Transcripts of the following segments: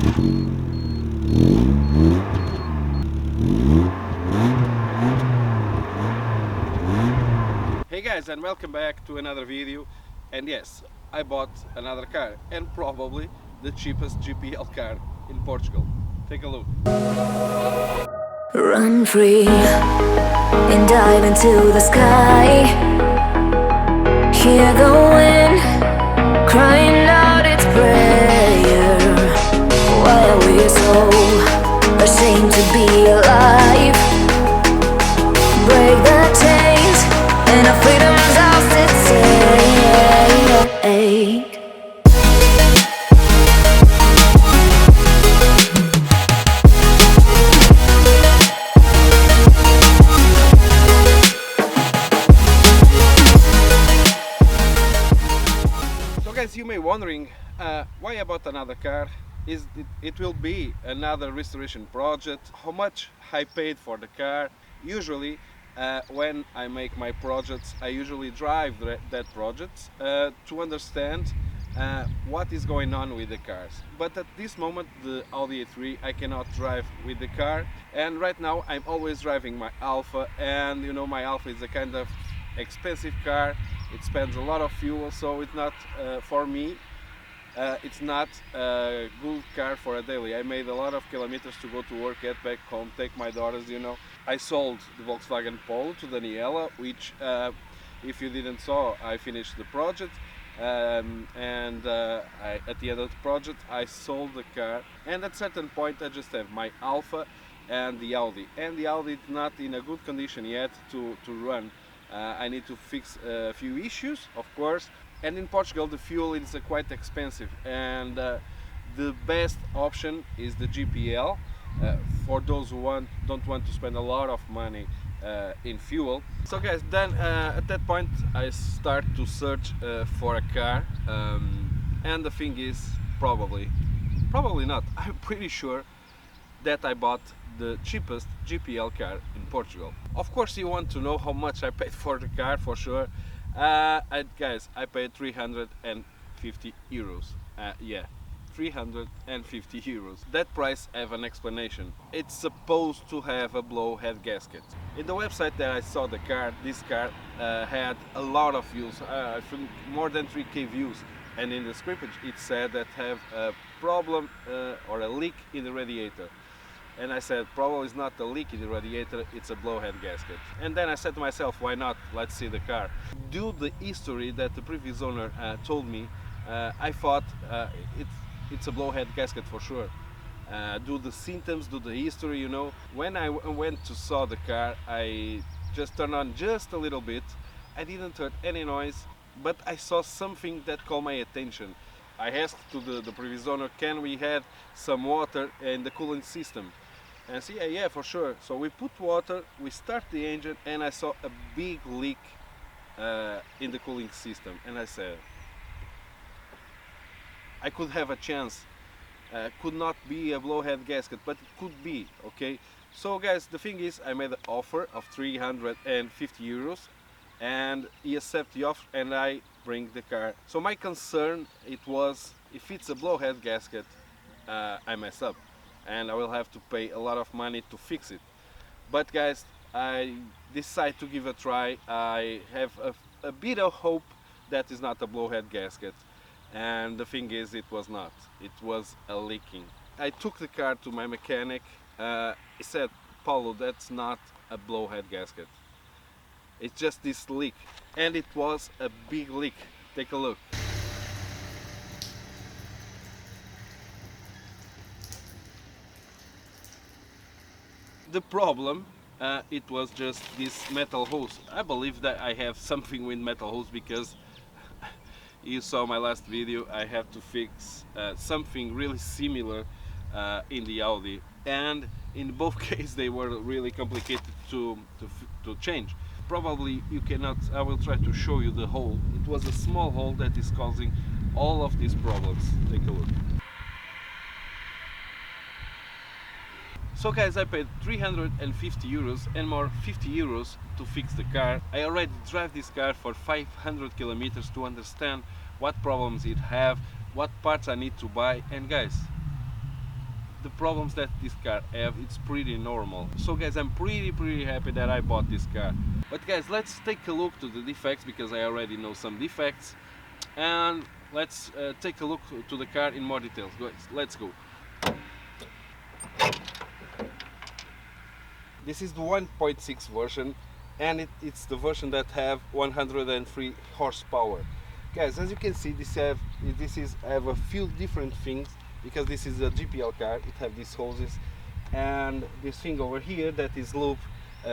Hey guys, and welcome back to another video. And yes, I bought another car, and probably the cheapest GPL car in Portugal. Take a look. Run free and dive into the sky. Hear the wind crying out its prayer. Why are we so ashamed to be alive? Break the chains and our freedom's ours to take. So guys, you may be wondering why I bought another car. It will be another restoration project. How much I paid for the car? Usually when I make my projects, I usually drive that project to understand what is going on with the cars. But at this moment, the Audi A3, I cannot drive with the car, and right now I'm always driving my Alfa, and you know, my Alfa is a kind of expensive car. It spends a lot of fuel, so it's not for me. It's not a good car for a daily. I made a lot of kilometers to go to work, get back home, take my daughters, you know. I sold the Volkswagen Polo to Daniela, which if you didn't saw, I finished the project. At the end of the project I sold the car, and at a certain point I just have my Alfa and the Audi. And the Audi is not in a good condition yet to run. I need to fix a few issues, of course. And in Portugal the fuel is quite expensive, and the best option is the GPL for those who don't want to spend a lot of money in fuel. So guys, then at that point I start to search for a car, and the thing is, probably not, I'm pretty sure that I bought the cheapest GPL car in Portugal. Of course you want to know how much I paid for the car, for sure. Guys, I paid 350 euros. Yeah, 350 euros. That price have an explanation. It's supposed to have a blow-head gasket. In the website that I saw the car, this car had a lot of views, I think more than 3k views. And in the script it said that have a problem or a leak in the radiator. And I said, probably it's not a leak in the radiator, it's a blowhead gasket. And then I said to myself, why not? Let's see the car. Due to the history that the previous owner told me, I thought it's a blowhead gasket for sure. Do the symptoms, do the history, you know. When I went to saw the car, I just turned on just a little bit. I didn't hear any noise, but I saw something that caught my attention. I asked to the previous owner, can we have some water in the cooling system? And see, yeah, for sure. So we put water, we start the engine, and I saw a big leak in the cooling system. And I said, I could have a chance. Could not be a blowhead gasket, but it could be, okay? So guys, the thing is, I made an offer of 350 euros, and he accepted the offer, and I bring the car. So my concern, it was, if it's a blowhead gasket, I mess up, and I will have to pay a lot of money to fix it. But guys, I decide to give a try. I have a bit of hope that is not a blowhead gasket, and the thing is, it was not. It was a leaking. I took the car to my mechanic. He said, Paulo, that's not a blowhead gasket. It's just this leak, and it was a big leak. Take a look. The problem, it was just this metal hose. I believe that I have something with metal hose, because you saw my last video, I have to fix something really similar in the Audi, and in both cases they were really complicated to change. Probably you cannot, I will try to show you the hole. It was a small hole that is causing all of these problems. Take a look. So guys, I paid 350 euros and more 50 euros to fix the car. I already drive this car for 500 kilometers to understand what problems it have, what parts I need to buy, and guys, the problems that this car have, it's pretty normal. So guys, I'm pretty happy that I bought this car. But guys, let's take a look to the defects, because I already know some defects, and let's take a look to the car in more details. Guys, let's go. This is the 1.6 version, and it's the version that have 103 horsepower. Guys, as you can see, this have a few different things, because this is a GPL car. It have these hoses and this thing over here that is loop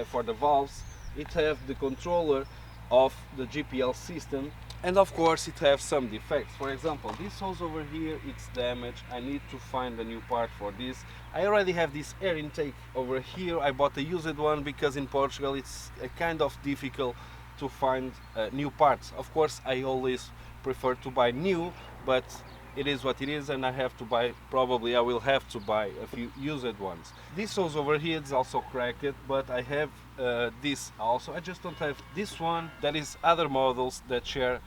for the valves. It have the controller of the GPL system, and of course it have some defects. For example, this hose over here, it's damaged. I need to find a new part for this. I already have this air intake over here. I bought a used one because in Portugal it's kind of difficult to find new parts. Of course, I always prefer to buy new, but it is what it is, and I will have to buy a few used ones. This hose over here is also cracked, but I have this also. I just don't have this one. There is other models that share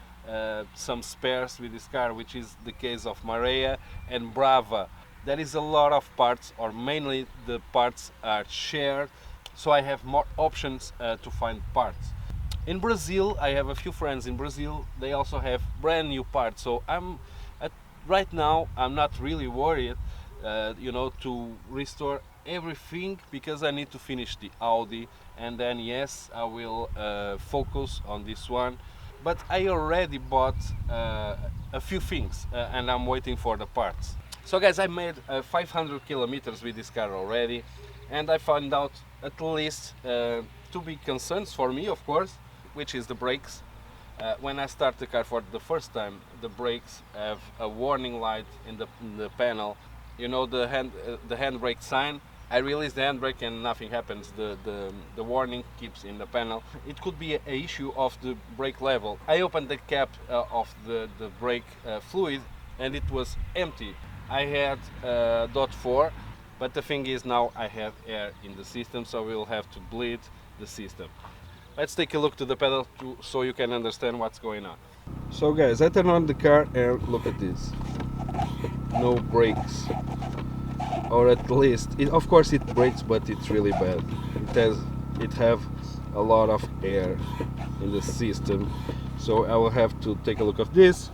some spares with this car, which is the case of Marea and Brava. There is a lot of parts, or mainly the parts are shared, so I have more options to find parts. In Brazil, I have a few friends in Brazil. They also have brand new parts, so right now I'm not really worried, to restore everything, because I need to finish the Audi, and then yes, I will focus on this one. But I already bought a few things, and I'm waiting for the parts. So guys, I made 500 kilometers with this car already, and I found out at least two big concerns for me, of course, which is the brakes. When I start the car for the first time, the brakes have a warning light in the panel. You know, the handbrake sign. I release the handbrake and nothing happens. The warning keeps in the panel. It could be an issue of the brake level. I opened the cap of the brake fluid, and it was empty. I had .4, but the thing is, now I have air in the system, so we'll have to bleed the system. Let's take a look to the pedal so you can understand what's going on. So guys, I turn on the car and look at this. No brakes. Or at least, of course it brakes, but it's really bad. It have a lot of air in the system. So I will have to take a look at this.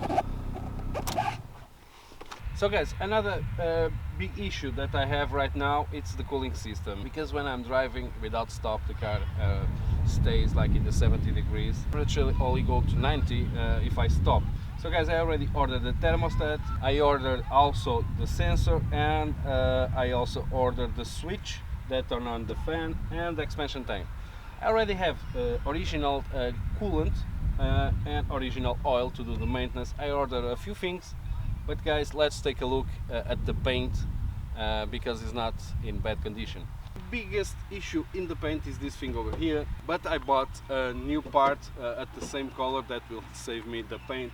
So guys, another big issue that I have right now, it's the cooling system, because when I'm driving without stop, the car stays like in the 70 degrees. Actually only go to 90 if I stop. So guys, I already ordered the thermostat, I ordered also the sensor, and I also ordered the switch that turn on the fan and the expansion tank. I already have original coolant and original oil to do the maintenance. I ordered a few things. But guys, let's take a look at the paint, because it's not in bad condition. The biggest issue in the paint is this thing over here, but I bought a new part at the same color that will save me the paint.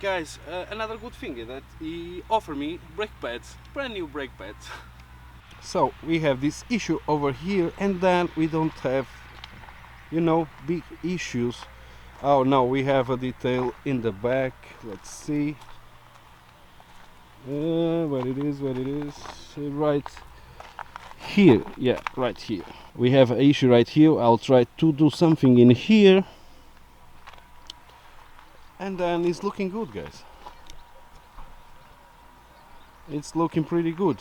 Guys, another good thing is that he offered me brake pads, brand new brake pads. So we have this issue over here, and then we don't have, big issues. Oh no, we have a detail in the back. Let's see. Where it is, right here, yeah, right here. We have an issue right here. I'll try to do something in here, and then it's looking good, guys. It's looking pretty good.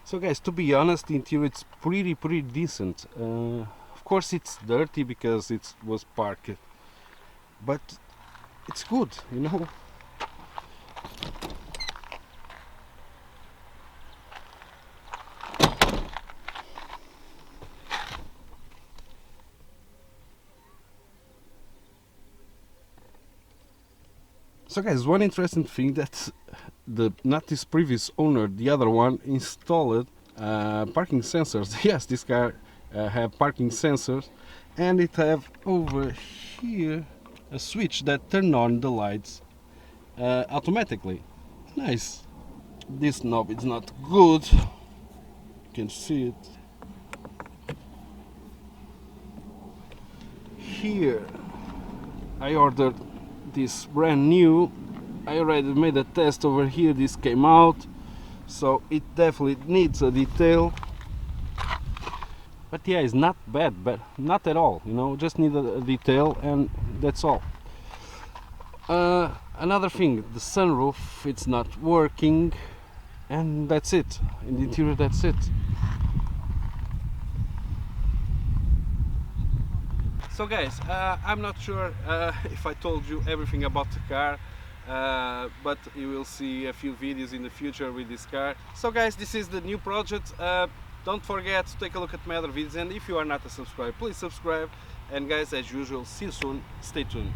So guys, to be honest, the interior it's pretty decent. Of course it's dirty because it was parked, but it's good, So guys, one interesting thing that not this previous owner, the other one, installed parking sensors. Yes, this car have parking sensors, and it have over here a switch that turn on the lights automatically. Nice. This knob is not good. You can see it. here I ordered this brand new. I already made a test over here. This came out, so it definitely needs a detail. But yeah, it's not bad, but not at all, you know, just need a detail and that's all. Another thing, the sunroof, it's not working, and that's it. In the interior, that's it. So guys, I'm not sure if I told you everything about the car, but you will see a few videos in the future with this car. So guys, this is the new project. Don't forget to take a look at my other videos, and if you are not a subscriber, please subscribe. And guys, as usual, see you soon, stay tuned.